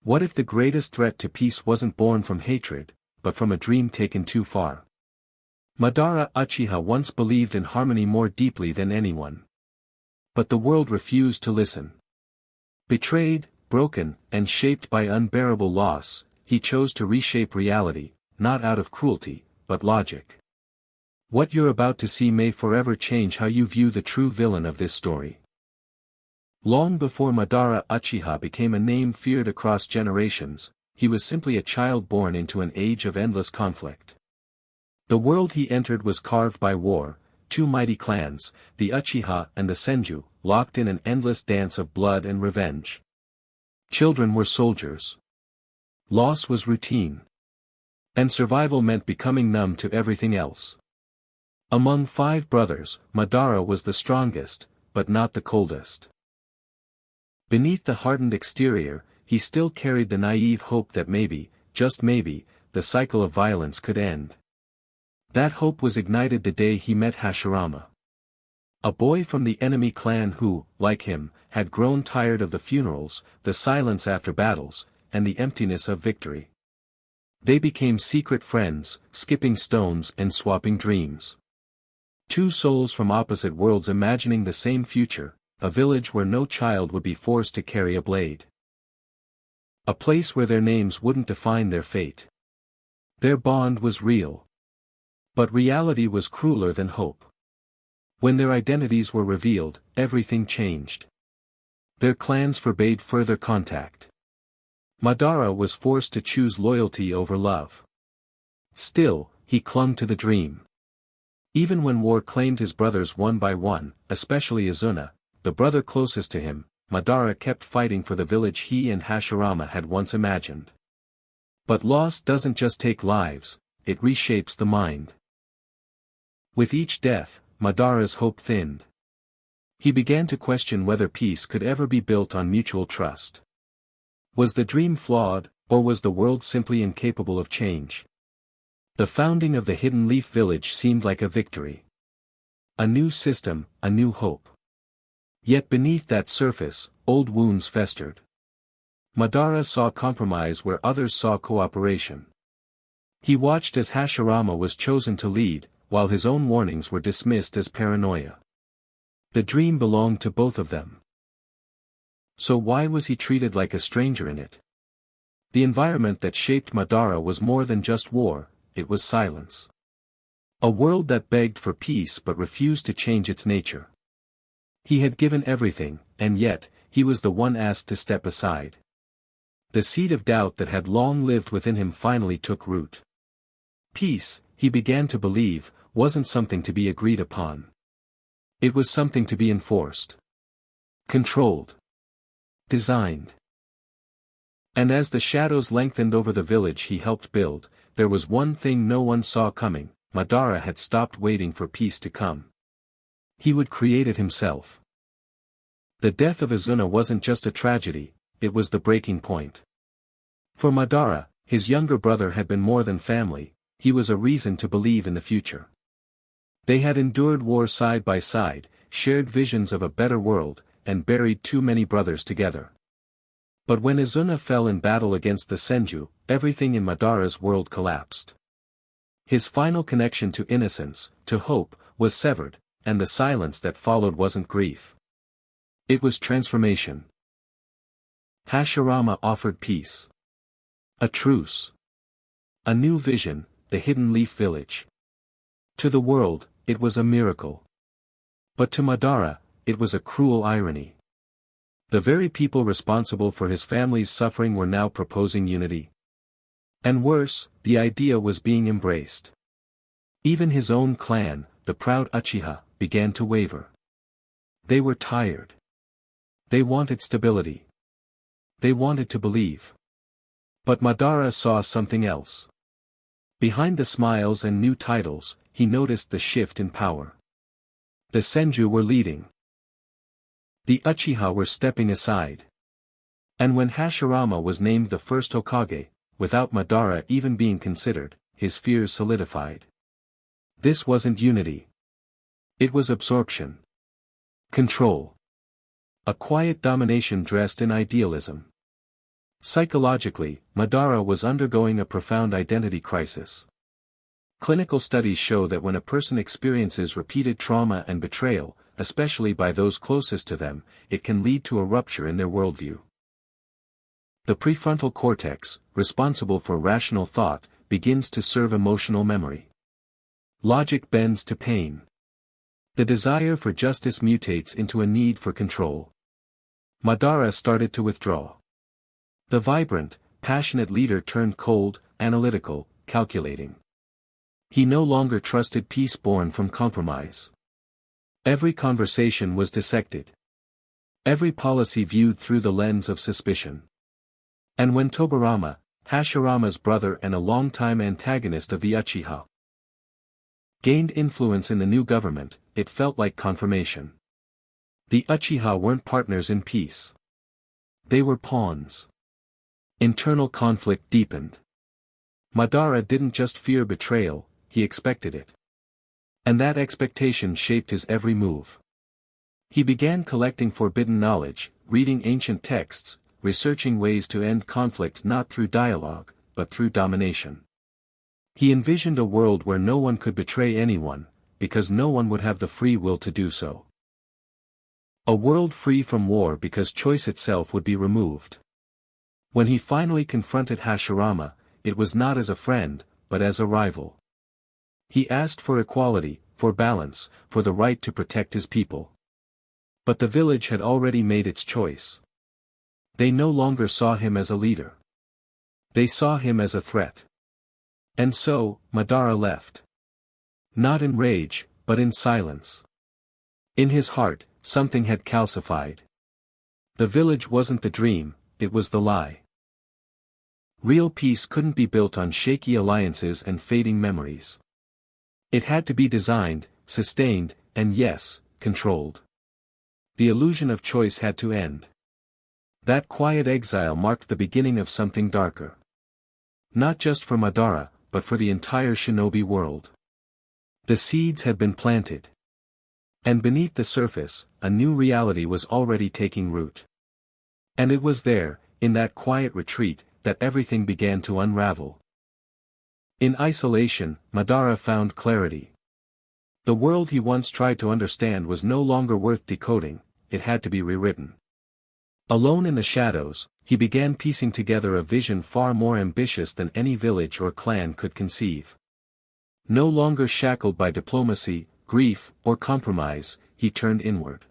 What if the greatest threat to peace wasn't born from hatred, but from a dream taken too far? Madara Uchiha once believed in harmony more deeply than anyone. But the world refused to listen. Betrayed, broken, and shaped by unbearable loss, he chose to reshape reality, not out of cruelty, but logic. What you're about to see may forever change how you view the true villain of this story. Long before Madara Uchiha became a name feared across generations, he was simply a child born into an age of endless conflict. The world he entered was carved by war, two mighty clans, the Uchiha and the Senju, locked in an endless dance of blood and revenge. Children were soldiers. Loss was routine. And survival meant becoming numb to everything else. Among 5 brothers, Madara was the strongest, but not the coldest. Beneath the hardened exterior, he still carried the naive hope that maybe, just maybe, the cycle of violence could end. That hope was ignited the day he met Hashirama. A boy from the enemy clan who, like him, had grown tired of the funerals, the silence after battles, and the emptiness of victory. They became secret friends, skipping stones and swapping dreams. 2 souls from opposite worlds imagining the same future, a village where no child would be forced to carry a blade. A place where their names wouldn't define their fate. Their bond was real. But reality was crueler than hope. When their identities were revealed, everything changed. Their clans forbade further contact. Madara was forced to choose loyalty over love. Still, he clung to the dream. Even when war claimed his brothers one by one, especially Izuna, the brother closest to him, Madara kept fighting for the village he and Hashirama had once imagined. But loss doesn't just take lives, it reshapes the mind. With each death, Madara's hope thinned. He began to question whether peace could ever be built on mutual trust. Was the dream flawed, or was the world simply incapable of change? The founding of the Hidden Leaf Village seemed like a victory. A new system, a new hope. Yet beneath that surface, old wounds festered. Madara saw compromise where others saw cooperation. He watched as Hashirama was chosen to lead, while his own warnings were dismissed as paranoia. The dream belonged to both of them. So why was he treated like a stranger in it? The environment that shaped Madara was more than just war, it was silence. A world that begged for peace but refused to change its nature. He had given everything, and yet, he was the one asked to step aside. The seed of doubt that had long lived within him finally took root. Peace, he began to believe, wasn't something to be agreed upon. It was something to be enforced. Controlled. Designed. And as the shadows lengthened over the village he helped build, there was one thing no one saw coming: Madara had stopped waiting for peace to come. He would create it himself. The death of Izuna wasn't just a tragedy, it was the breaking point. For Madara, his younger brother had been more than family, he was a reason to believe in the future. They had endured war side by side, shared visions of a better world, and buried too many brothers together. But when Izuna fell in battle against the Senju, everything in Madara's world collapsed. His final connection to innocence, to hope, was severed, and the silence that followed wasn't grief. It was transformation. Hashirama offered peace. A truce. A new vision, the Hidden Leaf Village. To the world, it was a miracle. But to Madara, it was a cruel irony. The very people responsible for his family's suffering were now proposing unity. And worse, the idea was being embraced. Even his own clan, the proud Uchiha, began to waver. They were tired. They wanted stability. They wanted to believe. But Madara saw something else. Behind the smiles and new titles, he noticed the shift in power. The Senju were leading. The Uchiha were stepping aside. And when Hashirama was named the first Hokage, without Madara even being considered, his fears solidified. This wasn't unity. It was absorption. Control. A quiet domination dressed in idealism. Psychologically, Madara was undergoing a profound identity crisis. Clinical studies show that when a person experiences repeated trauma and betrayal, especially by those closest to them, it can lead to a rupture in their worldview. The prefrontal cortex, responsible for rational thought, begins to serve emotional memory. Logic bends to pain. The desire for justice mutates into a need for control. Madara started to withdraw. The vibrant, passionate leader turned cold, analytical, calculating. He no longer trusted peace born from compromise. Every conversation was dissected. Every policy viewed through the lens of suspicion. And when Tobirama, Hashirama's brother and a longtime antagonist of the Uchiha, gained influence in the new government, it felt like confirmation. The Uchiha weren't partners in peace. They were pawns. Internal conflict deepened. Madara didn't just fear betrayal, he expected it. And that expectation shaped his every move. He began collecting forbidden knowledge, reading ancient texts, researching ways to end conflict not through dialogue, but through domination. He envisioned a world where no one could betray anyone, because no one would have the free will to do so. A world free from war because choice itself would be removed. When he finally confronted Hashirama, it was not as a friend, but as a rival. He asked for equality, for balance, for the right to protect his people. But the village had already made its choice. They no longer saw him as a leader. They saw him as a threat. And so, Madara left. Not in rage, but in silence. In his heart, something had calcified. The village wasn't the dream, it was the lie. Real peace couldn't be built on shaky alliances and fading memories. It had to be designed, sustained, and yes, controlled. The illusion of choice had to end. That quiet exile marked the beginning of something darker. Not just for Madara, but for the entire shinobi world. The seeds had been planted. And beneath the surface, a new reality was already taking root. And it was there, in that quiet retreat, that everything began to unravel. In isolation, Madara found clarity. The world he once tried to understand was no longer worth decoding, it had to be rewritten. Alone in the shadows, he began piecing together a vision far more ambitious than any village or clan could conceive. No longer shackled by diplomacy, grief, or compromise, he turned inward.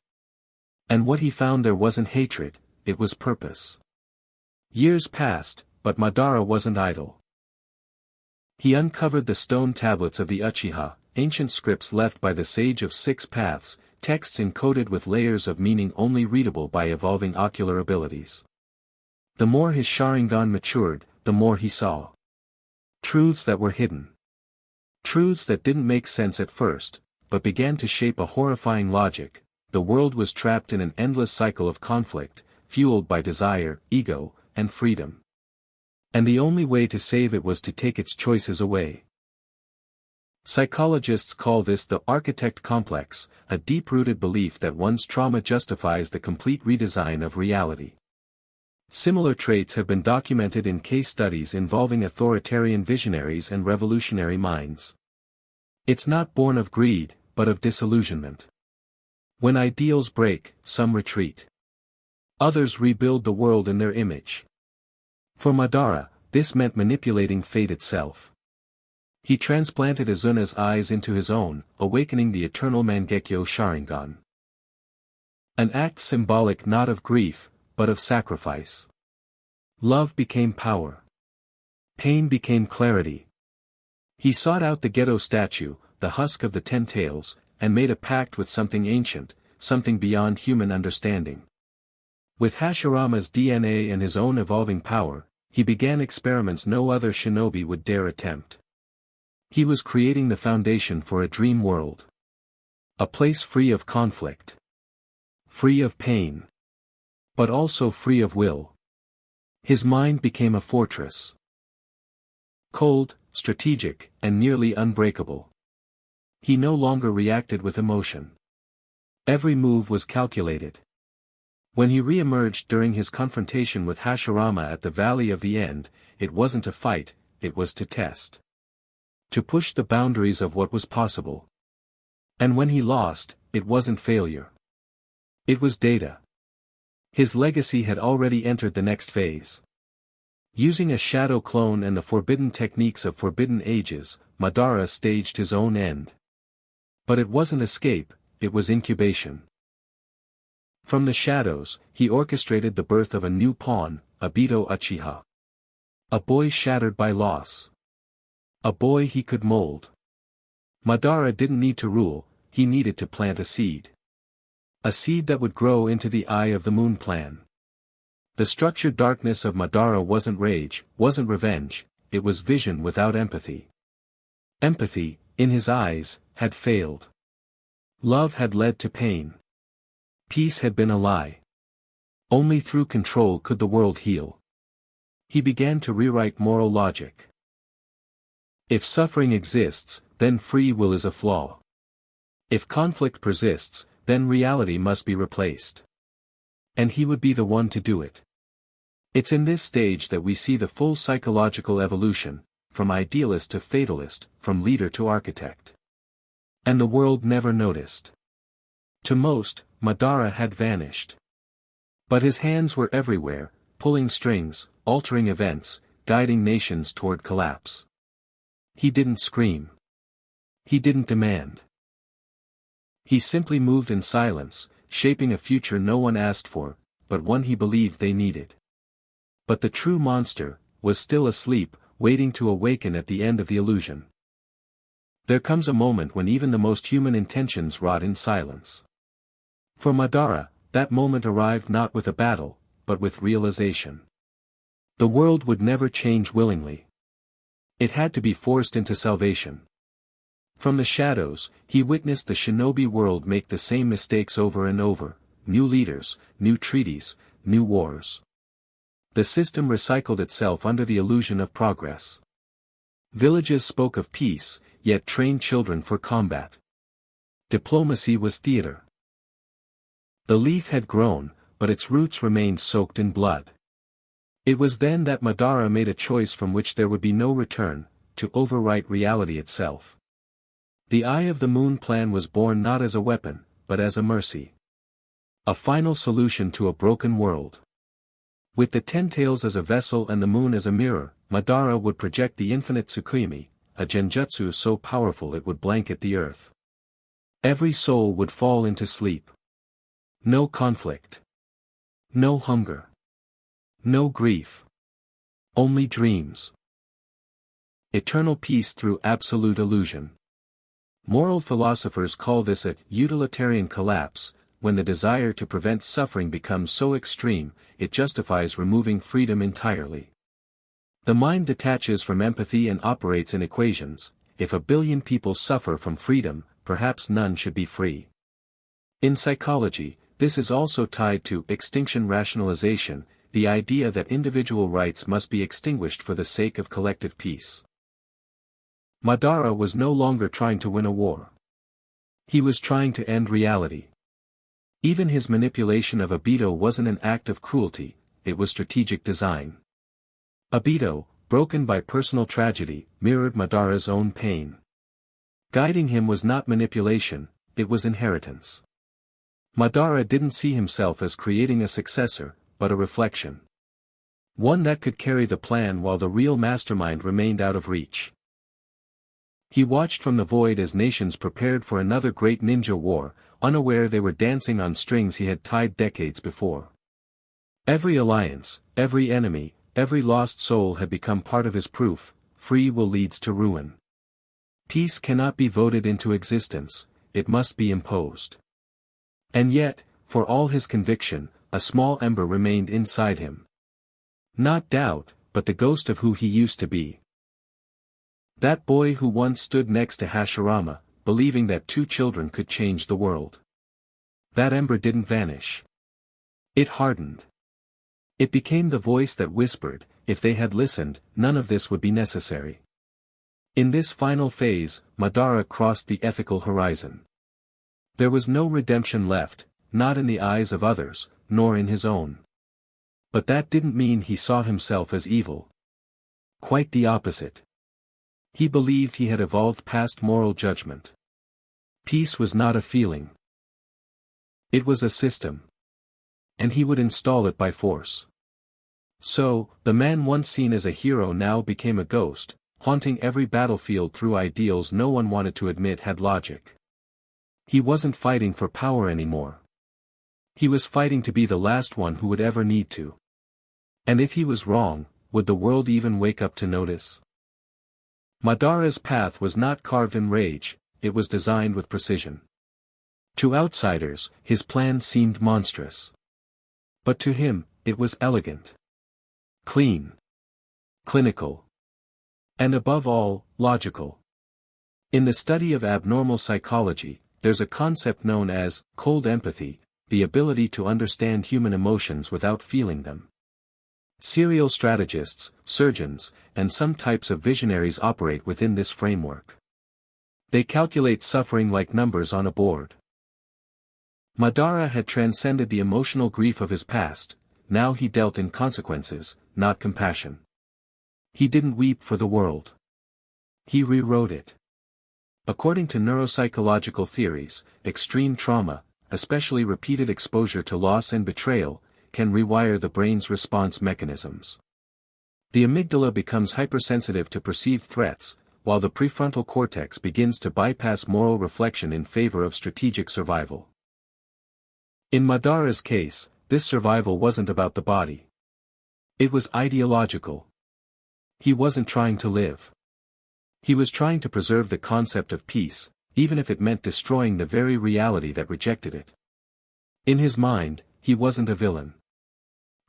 And what he found there wasn't hatred, it was purpose. Years passed, but Madara wasn't idle. He uncovered the stone tablets of the Uchiha, ancient scripts left by the Sage of Six Paths, texts encoded with layers of meaning only readable by evolving ocular abilities. The more his Sharingan matured, the more he saw. Truths that were hidden. Truths that didn't make sense at first, but began to shape a horrifying logic. The world was trapped in an endless cycle of conflict, fueled by desire, ego, and freedom. And the only way to save it was to take its choices away. Psychologists call this the architect complex, a deep-rooted belief that one's trauma justifies the complete redesign of reality. Similar traits have been documented in case studies involving authoritarian visionaries and revolutionary minds. It's not born of greed, but of disillusionment. When ideals break, some retreat. Others rebuild the world in their image. For Madara, this meant manipulating fate itself. He transplanted Azuna's eyes into his own, awakening the eternal Mangekyo Sharingan. An act symbolic not of grief, but of sacrifice. Love became power. Pain became clarity. He sought out the Gedo statue, the husk of the 10 tails, and made a pact with something ancient, something beyond human understanding. With Hashirama's DNA and his own evolving power, he began experiments no other shinobi would dare attempt. He was creating the foundation for a dream world. A place free of conflict. Free of pain. But also free of will. His mind became a fortress. Cold, strategic, and nearly unbreakable. He no longer reacted with emotion. Every move was calculated. When he re-emerged during his confrontation with Hashirama at the Valley of the End, it wasn't a fight, it was to test. To push the boundaries of what was possible. And when he lost, it wasn't failure. It was data. His legacy had already entered the next phase. Using a shadow clone and the forbidden techniques of forbidden ages, Madara staged his own end. But it wasn't escape, it was incubation. From the shadows, he orchestrated the birth of a new pawn, Obito Uchiha. A boy shattered by loss. A boy he could mold. Madara didn't need to rule, he needed to plant a seed. A seed that would grow into the Eye of the Moon plan. The structured darkness of Madara wasn't rage, wasn't revenge, it was vision without empathy. Empathy, in his eyes, had failed. Love had led to pain. Peace had been a lie. Only through control could the world heal. He began to rewrite moral logic. If suffering exists, then free will is a flaw. If conflict persists, then reality must be replaced. And he would be the one to do it. It's in this stage that we see the full psychological evolution, from idealist to fatalist, from leader to architect. And the world never noticed. To most, Madara had vanished. But his hands were everywhere, pulling strings, altering events, guiding nations toward collapse. He didn't scream. He didn't demand. He simply moved in silence, shaping a future no one asked for, but one he believed they needed. But the true monster was still asleep, waiting to awaken at the end of the illusion. There comes a moment when even the most human intentions rot in silence. For Madara, that moment arrived not with a battle, but with realization. The world would never change willingly. It had to be forced into salvation. From the shadows, he witnessed the shinobi world make the same mistakes over and over, new leaders, new treaties, new wars. The system recycled itself under the illusion of progress. Villages spoke of peace, yet trained children for combat. Diplomacy was theater. The leaf had grown, but its roots remained soaked in blood. It was then that Madara made a choice from which there would be no return, to overwrite reality itself. The Eye of the Moon plan was born not as a weapon, but as a mercy. A final solution to a broken world. With the Ten Tails as a vessel and the moon as a mirror, Madara would project the infinite Tsukuyomi, a genjutsu so powerful it would blanket the earth. Every soul would fall into sleep. No conflict. No hunger. No grief. Only dreams. Eternal peace through absolute illusion. Moral philosophers call this a utilitarian collapse, when the desire to prevent suffering becomes so extreme, it justifies removing freedom entirely. The mind detaches from empathy and operates in equations. If a billion people suffer from freedom, perhaps none should be free. In psychology, this is also tied to extinction rationalization, the idea that individual rights must be extinguished for the sake of collective peace. Madara was no longer trying to win a war. He was trying to end reality. Even his manipulation of Obito wasn't an act of cruelty, it was strategic design. Obito, broken by personal tragedy, mirrored Madara's own pain. Guiding him was not manipulation, it was inheritance. Madara didn't see himself as creating a successor, but a reflection. One that could carry the plan while the real mastermind remained out of reach. He watched from the void as nations prepared for another great ninja war, unaware they were dancing on strings he had tied decades before. Every alliance, every enemy, every lost soul had become part of his proof: free will leads to ruin. Peace cannot be voted into existence, it must be imposed. And yet, for all his conviction, a small ember remained inside him. Not doubt, but the ghost of who he used to be. That boy who once stood next to Hashirama, believing that two children could change the world. That ember didn't vanish. It hardened. It became the voice that whispered, if they had listened, none of this would be necessary. In this final phase, Madara crossed the ethical horizon. There was no redemption left, not in the eyes of others, nor in his own. But that didn't mean he saw himself as evil. Quite the opposite. He believed he had evolved past moral judgment. Peace was not a feeling. It was a system. And he would install it by force. So, the man once seen as a hero now became a ghost, haunting every battlefield through ideals no one wanted to admit had logic. He wasn't fighting for power anymore. He was fighting to be the last one who would ever need to. And if he was wrong, would the world even wake up to notice? Madara's path was not carved in rage, it was designed with precision. To outsiders, his plan seemed monstrous. But to him, it was elegant. Clean. Clinical. And above all, logical. In the study of abnormal psychology, there's a concept known as cold empathy, the ability to understand human emotions without feeling them. Serial strategists, surgeons, and some types of visionaries operate within this framework. They calculate suffering like numbers on a board. Madara had transcended the emotional grief of his past, now he dealt in consequences, not compassion. He didn't weep for the world. He rewrote it. According to neuropsychological theories, extreme trauma, especially repeated exposure to loss and betrayal, can rewire the brain's response mechanisms. The amygdala becomes hypersensitive to perceived threats, while the prefrontal cortex begins to bypass moral reflection in favor of strategic survival. In Madara's case, this survival wasn't about the body. It was ideological. He wasn't trying to live. He was trying to preserve the concept of peace, even if it meant destroying the very reality that rejected it. In his mind, he wasn't a villain.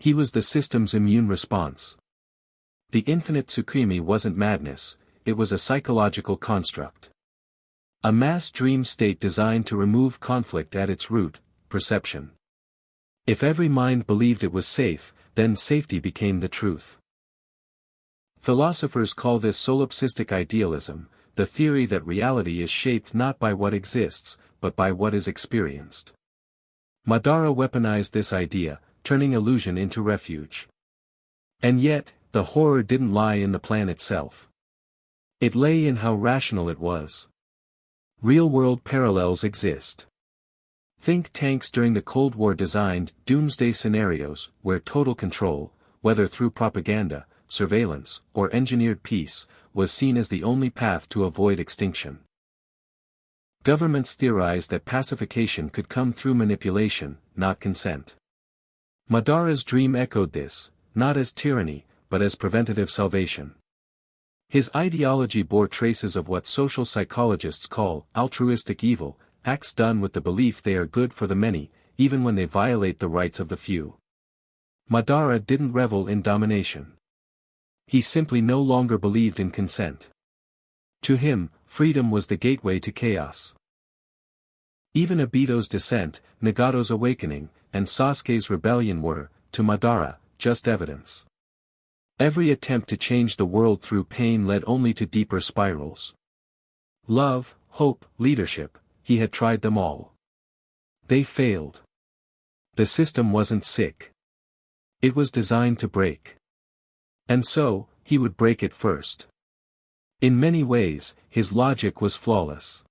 He was the system's immune response. The infinite Tsukimi wasn't madness, it was a psychological construct. A mass dream state designed to remove conflict at its root, perception. If every mind believed it was safe, then safety became the truth. Philosophers call this solipsistic idealism, the theory that reality is shaped not by what exists, but by what is experienced. Madara weaponized this idea, turning illusion into refuge. And yet, the horror didn't lie in the plan itself. It lay in how rational it was. Real-world parallels exist. Think tanks during the Cold War designed doomsday scenarios, where total control, whether through propaganda, surveillance, or engineered peace, was seen as the only path to avoid extinction. Governments theorized that pacification could come through manipulation, not consent. Madara's dream echoed this, not as tyranny, but as preventative salvation. His ideology bore traces of what social psychologists call altruistic evil, acts done with the belief they are good for the many, even when they violate the rights of the few. Madara didn't revel in domination. He simply no longer believed in consent. To him, freedom was the gateway to chaos. Even Obito's descent, Nagato's awakening, and Sasuke's rebellion were, to Madara, just evidence. Every attempt to change the world through pain led only to deeper spirals. Love, hope, leadership, he had tried them all. They failed. The system wasn't sick. It was designed to break. And so, he would break it first. In many ways, his logic was flawless.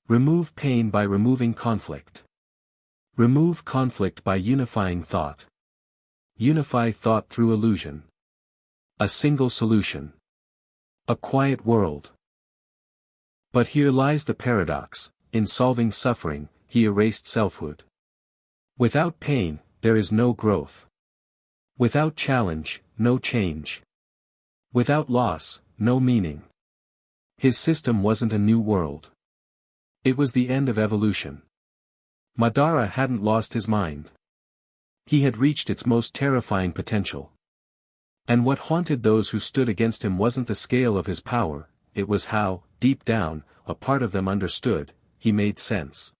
Remove pain by removing conflict. Remove conflict by unifying thought. Unify thought through illusion. A single solution. A quiet world. But here lies the paradox, in solving suffering, he erased selfhood. Without pain, there is no growth. Without challenge, no change. Without loss, no meaning. His system wasn't a new world. It was the end of evolution. Madara hadn't lost his mind. He had reached its most terrifying potential. And what haunted those who stood against him wasn't the scale of his power, it was how, deep down, a part of them understood, he made sense.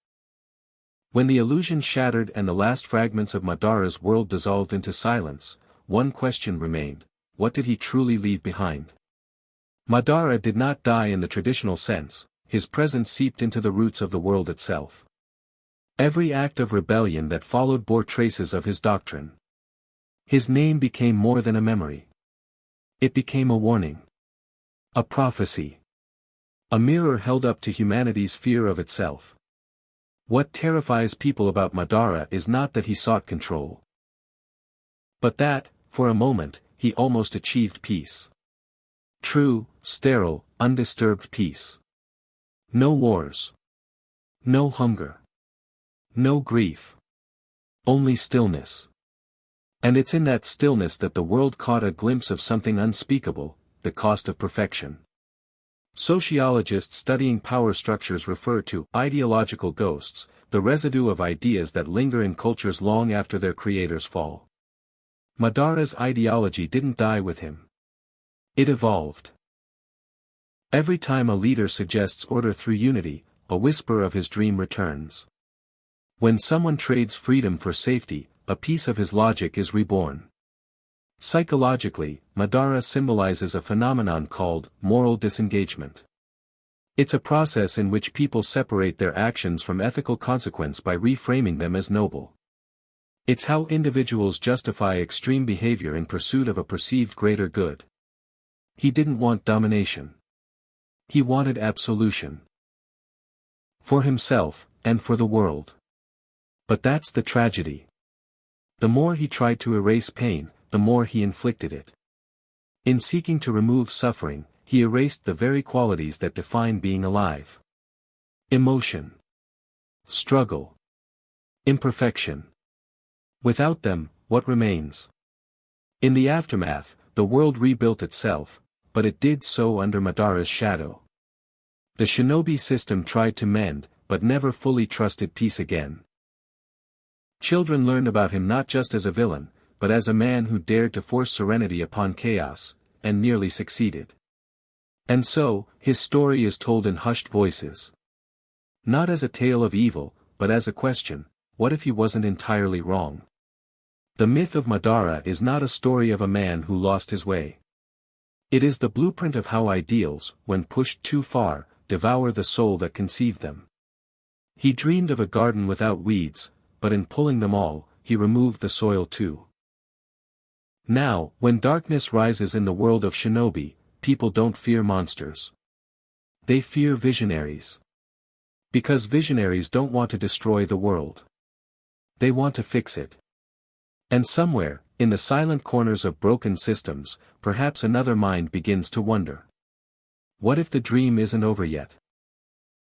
When the illusion shattered and the last fragments of Madara's world dissolved into silence, one question remained: what did he truly leave behind? Madara did not die in the traditional sense, his presence seeped into the roots of the world itself. Every act of rebellion that followed bore traces of his doctrine. His name became more than a memory. It became a warning. A prophecy. A mirror held up to humanity's fear of itself. What terrifies people about Madara is not that he sought control, but that, for a moment, he almost achieved peace. True, sterile, undisturbed peace. No wars. No hunger. No grief. Only stillness. And it's in that stillness that the world caught a glimpse of something unspeakable, the cost of perfection. Sociologists studying power structures refer to ideological ghosts, the residue of ideas that linger in cultures long after their creators fall. Madara's ideology didn't die with him. It evolved. Every time a leader suggests order through unity, a whisper of his dream returns. When someone trades freedom for safety, a piece of his logic is reborn. Psychologically, Madara symbolizes a phenomenon called moral disengagement. It's a process in which people separate their actions from ethical consequence by reframing them as noble. It's how individuals justify extreme behavior in pursuit of a perceived greater good. He didn't want domination. He wanted absolution. For himself, and for the world. But that's the tragedy. The more he tried to erase pain, the more he inflicted it. In seeking to remove suffering, he erased the very qualities that define being alive. Emotion. Struggle. Imperfection. Without them, what remains? In the aftermath, the world rebuilt itself, but it did so under Madara's shadow. The shinobi system tried to mend, but never fully trusted peace again. Children learned about him not just as a villain, but as a man who dared to force serenity upon chaos, and nearly succeeded. And so, his story is told in hushed voices. Not as a tale of evil, but as a question, what if he wasn't entirely wrong? The myth of Madara is not a story of a man who lost his way. It is the blueprint of how ideals, when pushed too far, devour the soul that conceived them. He dreamed of a garden without weeds, but in pulling them all, he removed the soil too. Now, when darkness rises in the world of shinobi, people don't fear monsters. They fear visionaries. Because visionaries don't want to destroy the world. They want to fix it. And somewhere, in the silent corners of broken systems, perhaps another mind begins to wonder. What if the dream isn't over yet?